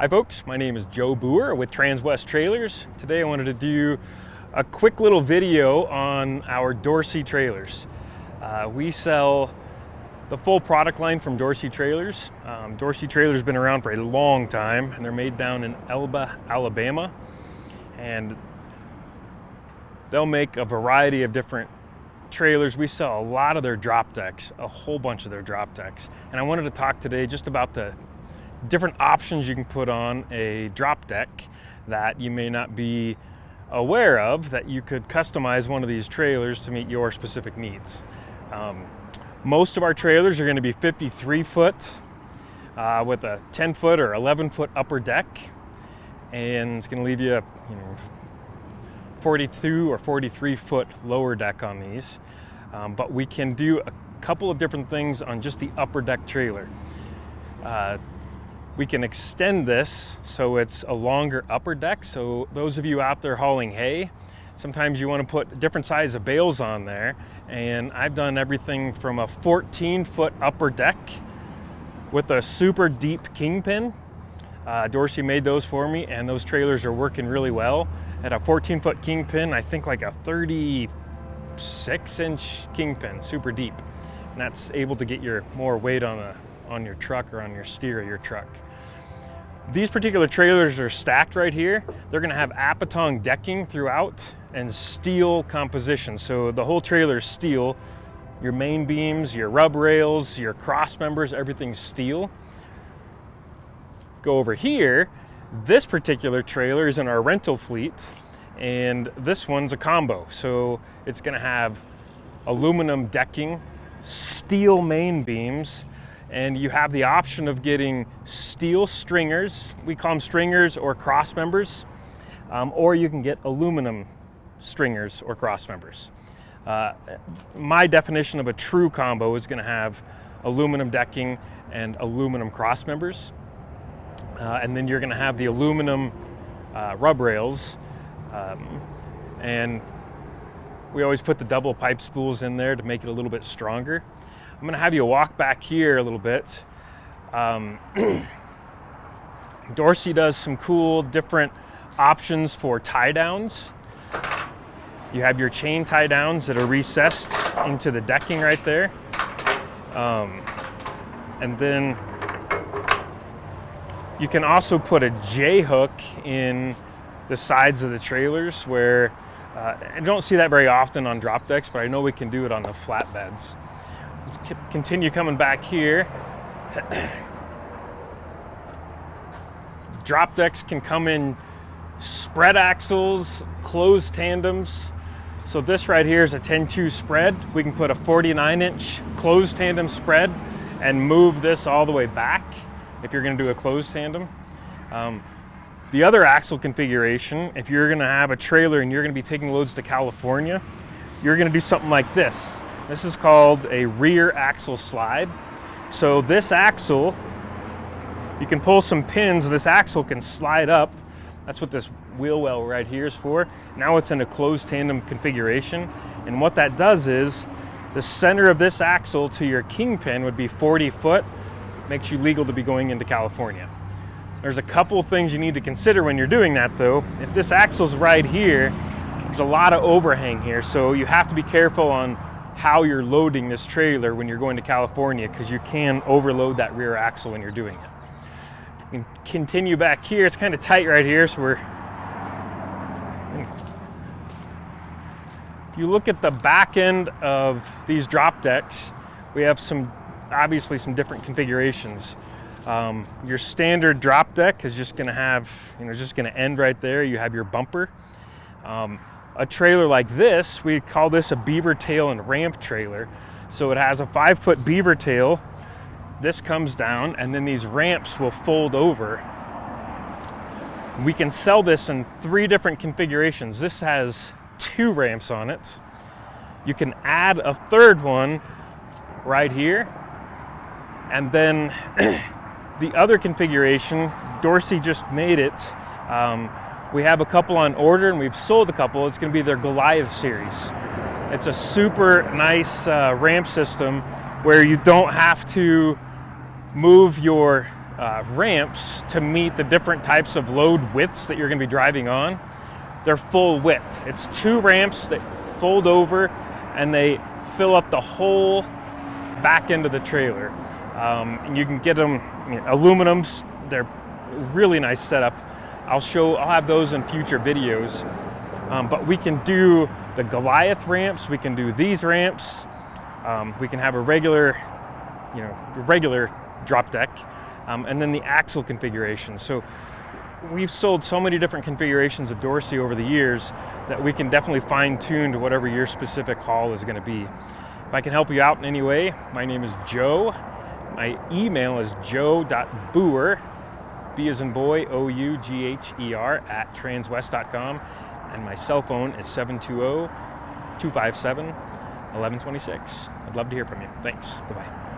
Hi folks, my name is Joe Boer with Transwest Trailers. Today I wanted to do a quick little video on our Dorsey trailers. We sell the full product line from Dorsey Trailers. Dorsey Trailers has been around for a long time and they're made down in Elba, Alabama. And they'll make a variety of different trailers. We sell a lot of their drop decks, a whole bunch of their drop decks. And I wanted to talk today just about the different options you can put on a drop deck that you may not be aware of, that you could customize one of these trailers to meet your specific needs. Most of our trailers are going to be 53 foot with a 10 foot or 11 foot upper deck, and it's going to leave you, 42 or 43 foot lower deck on these. But we can do a couple of different things on just the upper deck trailer. We can extend this so it's a longer upper deck. So those of you out there hauling hay, sometimes you want to put different size of bales on there. And I've done everything from a 14 foot upper deck with a super deep kingpin. Dorsey made those for me, and those trailers are working really well. At a 14 foot kingpin, I think like a 36-inch kingpin, super deep. And that's able to get your more weight on your truck or on your steer of your truck. These particular trailers are stacked right here. They're gonna have Apatong decking throughout and steel composition. So the whole trailer is steel. Your main beams, your rub rails, your cross members, everything's steel. Go over here. This particular trailer is in our rental fleet, and this one's a combo. So it's gonna have aluminum decking, steel main beams, and you have the option of getting steel stringers. We call them stringers or cross members, or you can get aluminum stringers or cross members. My definition of a true combo is gonna have aluminum decking and aluminum cross members. And then you're gonna have the aluminum rub rails. And we always put the double pipe spools in there to make it a little bit stronger. I'm gonna have you walk back here a little bit. Dorsey does some cool different options for tie downs. You have your chain tie downs that are recessed into the decking right there. And then you can also put a J-hook in the sides of the trailers where, I don't see that very often on drop decks, but I know we can do it on the flatbeds. Let's continue coming back here. Drop decks can come in spread axles, closed tandems. So this right here is a 10-2 spread. We can put a 49-inch closed tandem spread and move this all the way back if you're going to do a closed tandem. The other axle configuration, if you're going to have a trailer and you're going to be taking loads to California, you're going to do something like this. This is called a rear axle slide. So this axle, you can pull some pins, this axle can slide up. That's what this wheel well right here is for. Now it's in a closed tandem configuration. And what that does is, the center of this axle to your kingpin would be 40 foot. Makes you legal to be going into California. There's a couple of things you need to consider when you're doing that though. If this axle's right here, there's a lot of overhang here. So you have to be careful on how you're loading this trailer when you're going to California, because you can overload that rear axle when you're doing it. You can continue back here. It's kind of tight right here, so if you look at the back end of these drop decks, we have obviously some different configurations. Your standard drop deck is just gonna have, just gonna end right there. You have your bumper. A trailer like this, we call this a beaver tail and ramp trailer. So it has a 5-foot beaver tail. This comes down, and then these ramps will fold over. We can sell this in 3 different configurations. This has 2 ramps on it. You can add a 3rd one right here. And then the other configuration, Dorsey just made it. We have a couple on order and we've sold a couple. It's gonna be their Goliath series. It's a super nice ramp system where you don't have to move your ramps to meet the different types of load widths that you're going to be driving on. They're full width. It's 2 ramps that fold over and they fill up the whole back end of the trailer. And you can get them, aluminums. They're really nice setup. I'll have those in future videos. But we can do the Goliath ramps. We can do these ramps. We can have a regular drop deck, and then the axle configuration. So we've sold so many different configurations of Dorsey over the years that we can definitely fine tune to whatever your specific haul is going to be. If I can help you out in any way, my name is Joe. My email is joe.booher, B as in boy, O-U-G-H-E-R, @transwest.com. And my cell phone is 720-257-1126. I'd love to hear from you. Thanks. Bye-bye.